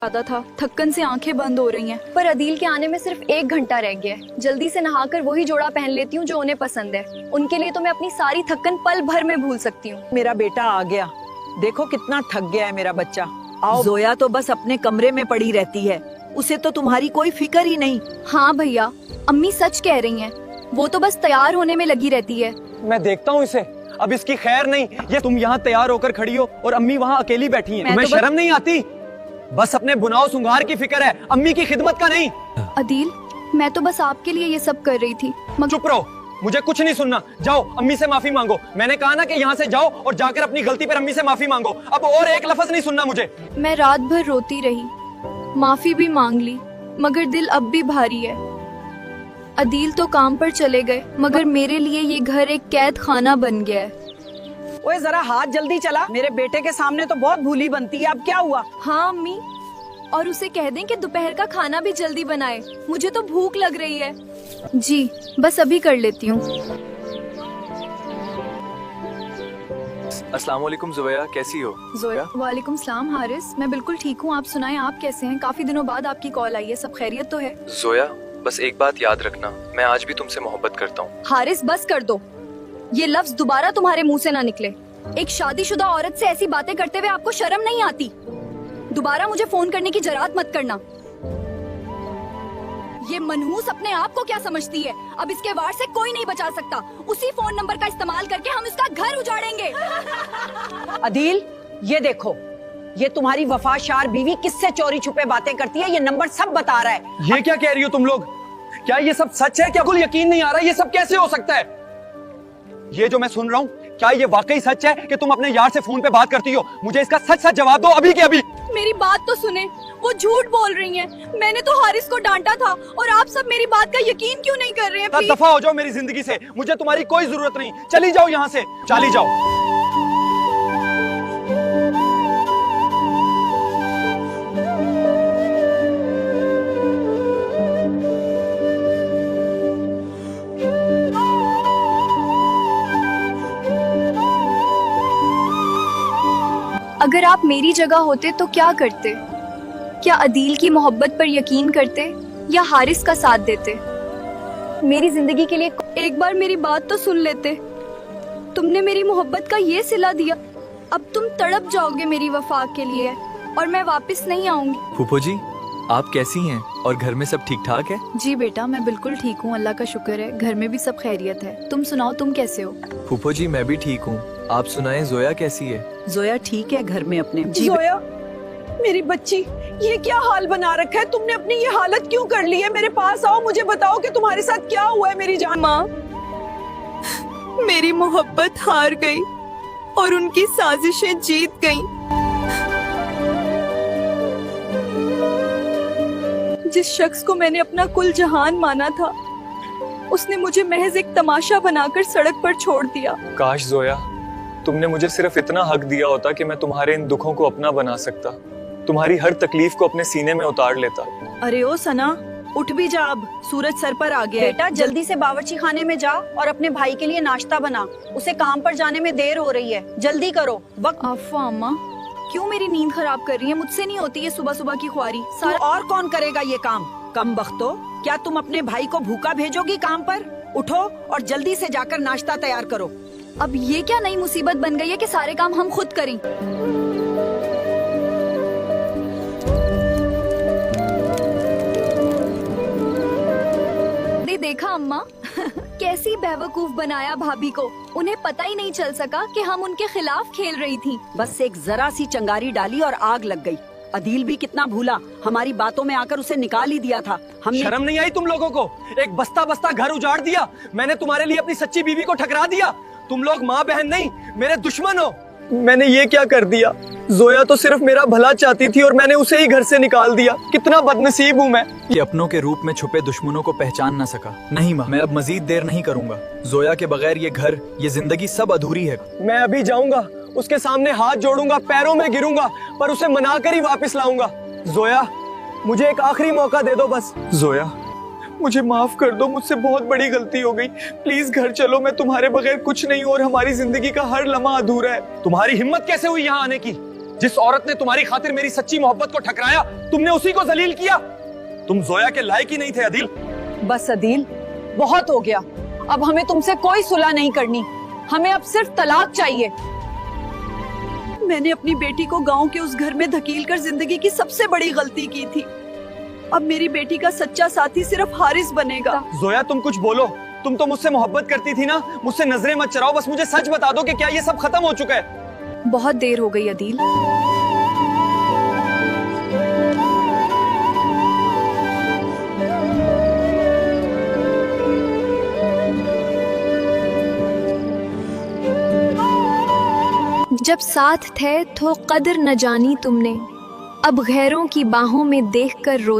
ज्यादा था, थक्कन से आंखें बंद हो रही हैं। पर अदील के आने में सिर्फ 1 घंटा रह गया है। जल्दी से नहाकर वही जोड़ा पहन लेती हूँ जो उन्हें पसंद है। उनके लिए तो मैं अपनी सारी थक्कन पल भर में भूल सकती हूँ। मेरा बेटा आ गया, देखो कितना थक गया है मेरा बच्चा। आओ। जोया तो बस अपने कमरे में पड़ी रहती है, उसे तो तुम्हारी कोई फिक्र ही नहीं। हाँ भैया, अम्मी सच कह रही हैं, वो तो बस तैयार होने में लगी रहती है। मैं देखता हूँ इसे, अब इसकी खैर नहीं। ये तुम यहाँ तैयार होकर खड़ी हो और अम्मी वहाँ अकेली बैठी हैं। तुम्हें शर्म नहीं आती? बस अपने बुनाओ सुंगार की फिक्र है, अम्मी की खिदमत का नहीं। अदील, मैं तो बस आपके लिए ये सब कर रही थी। चुप रहो, मुझे कुछ नहीं सुनना। जाओ अम्मी से माफी मांगो। मैंने कहा ना कि यहाँ से जाओ और जाकर अपनी गलती पर अम्मी से माफी मांगो। अब और एक लफ्ज नहीं सुनना मुझे। मैं रात भर रोती रही, माफी भी मांग ली, मगर दिल अब भी भारी है। अदील तो काम पर चले गए, मगर मेरे लिए ये घर एक कैद खाना बन गया है। ओए जरा हाथ जल्दी चला, मेरे बेटे के सामने तो बहुत भूली बनती है। अब क्या हुआ? हाँ अम्मी, और उसे कह दें कि दोपहर का खाना भी जल्दी बनाए, मुझे तो भूख लग रही है। जी बस अभी कर लेती हूँ। अस्सलाम वालेकुम ज़ुबैया, कैसी हो? जोया, वालेकुम सलाम हारिस, मैं बिल्कुल ठीक हूँ। आप सुनाएं, आप कैसे हैं? काफी दिनों बाद आपकी कॉल आई है, सब खैरियत तो है? ज़ोया, बस एक बात याद रखना, मैं आज भी तुमसे मोहब्बत करता हूँ। हारिस बस कर दो, ये लफ्ज दोबारा तुम्हारे मुंह से ना निकले। एक शादीशुदा औरत से ऐसी बातें करते हुए आपको शर्म नहीं आती? दोबारा मुझे फोन करने की जरात मत करना। ये मनहूस अपने आप को क्या समझती है? अब इसके वार से कोई नहीं बचा सकता। उसी फोन नंबर का इस्तेमाल करके हम इसका घर उजाड़ेंगे। अदील, ये देखो, ये तुम्हारी वफाशार बीवी किससे चोरी छुपे बातें करती है, ये नंबर सब बता रहा है। ये क्या कह रही हो तुम लोग? क्या ये सब सच है? क्या बिल्कुल यकीन नहीं आ रहा? ये सब कैसे हो सकता है? ये जो मैं सुन रहा हूँ, क्या ये वाकई सच है कि तुम अपने यार से फोन पे बात करती हो? मुझे इसका सच सच जवाब दो, अभी के अभी। मेरी बात तो सुने, वो झूठ बोल रही हैं। मैंने तो हारिस को डांटा था और आप सब मेरी बात का यकीन क्यों नहीं कर रहे हैं? दफा हो जाओ मेरी जिंदगी से, मुझे तुम्हारी कोई जरूरत नहीं। चली जाओ यहाँ से, चली जाओ। अगर आप मेरी जगह होते तो क्या करते? क्या अदील की मोहब्बत पर यकीन करते या हारिस का साथ देते? मेरी जिंदगी के लिए एक बार मेरी बात तो सुन लेते। तुमने मेरी मोहब्बत का ये सिला दिया, अब तुम तड़प जाओगे मेरी वफा के लिए और मैं वापस नहीं आऊंगी। फूफो जी, आप कैसी हैं और घर में सब ठीक ठाक है? जी बेटा, मैं बिल्कुल ठीक हूँ, अल्लाह का शुक्र है। घर में भी सब खैरियत है। तुम सुनाओ, तुम कैसे हो? फूफो जी, मैं भी ठीक हूँ। आप सुनाएं, जोया कैसी है? जोया ठीक है घर में अपने। जोया मेरी बच्ची, ये क्या हाल बना रखा है तुमने? अपनी ये हालत क्यों कर ली है? मेरे पास आओ, मुझे बताओ कि तुम्हारे साथ क्या हुआ है मेरी जान। माँ, मेरी मोहब्बत हार गई और उनकी साजिशें जीत गईं। जिस शख्स को मैंने अपना कुल जहान माना था, उसने मुझे महज एक तमाशा बनाकर सड़क पर छोड़ दिया। काश जोया, तुमने मुझे सिर्फ इतना हक दिया होता कि मैं तुम्हारे इन दुखों को अपना बना सकता, तुम्हारी हर तकलीफ को अपने सीने में उतार लेता। अरे ओ सना, उठ भी जा, अब सूरज सर पर आ गया है। बेटा जल्दी से बावर्ची खाने में जा और अपने भाई के लिए नाश्ता बना, उसे काम पर जाने में देर हो रही है, जल्दी करो। वक्त अफ़्वा अम्मा, क्यों मेरी नींद खराब कर रही है? मुझसे नहीं होती ये सुबह सुबह की ख्वारी। सारा और कौन करेगा ये काम? कम बख्तो, क्या तुम अपने भाई को भूखा भेजोगी काम पर? उठो और जल्दी से जाकर नाश्ता तैयार करो। अब ये क्या नई मुसीबत बन गई है कि सारे काम हम खुद करें? देखा अम्मा, कैसी बेवकूफ बनाया भाभी को। उन्हें पता ही नहीं चल सका कि हम उनके खिलाफ खेल रही थी। बस एक जरा सी चंगारी डाली और आग लग गई। अदील भी कितना भूला, हमारी बातों में आकर उसे निकाल ही दिया था हमने। शर्म नहीं आई तुम लोगों को? एक बस्ता बस्ता घर उजाड़ दिया। मैंने तुम्हारे लिए अपनी सच्ची बीवी को ठकरा दिया। तुम लोग माँ बहन नहीं, मेरे दुश्मन हो। मैंने ये क्या कर दिया? जोया तो सिर्फ मेरा भला चाहती थी और मैंने उसे ही घर से निकाल दिया। कितना बदनसीब हूँ मैं। कि अपनों के रूप में छुपे दुश्मनों को पहचान न सका। नहीं माँ, मैं अब मजीद देर नहीं करूँगा। जोया के बगैर ये घर, ये जिंदगी सब अधूरी है। मैं अभी जाऊंगा, उसके सामने हाथ जोड़ूंगा, पैरों में गिरूंगा, पर उसे मना कर ही वापस लाऊंगा। जोया, मुझे एक आखिरी मौका दे दो बस। जोया, मुझे माफ कर दो, मुझसे बहुत बड़ी गलती हो गई। प्लीज घर चलो, मैं तुम्हारे बगैर कुछ नहीं हूँ और हमारी जिंदगी का हर लम्हा अधूरा है। तुम्हारी हिम्मत कैसे हुई यहाँ आने की? जिस औरत ने तुम्हारी खातिर मेरी सच्ची मोहब्बत को ठकराया, तुमने उसी को जलील किया। तुम जोया के लायक ही नहीं थे अदील। बस अदील, बहुत हो गया। अब हमें तुमसे कोई सुलह नहीं करनी, हमें अब सिर्फ तलाक चाहिए। मैंने अपनी बेटी को गांव के उस घर में धकेल कर जिंदगी की सबसे बड़ी गलती की थी। अब मेरी बेटी का सच्चा साथी सिर्फ हारिस बनेगा। जोया तुम कुछ बोलो, तुम तो मुझसे मोहब्बत करती थी ना। मुझसे नजरें मत चराओ, बस मुझे सच बता दो कि क्या ये सब खत्म हो चुका है। बहुत देर हो गई अदील। जब साथ थे तो कदर न जानी तुमने, अब गैरों की बाहों में देखकर रो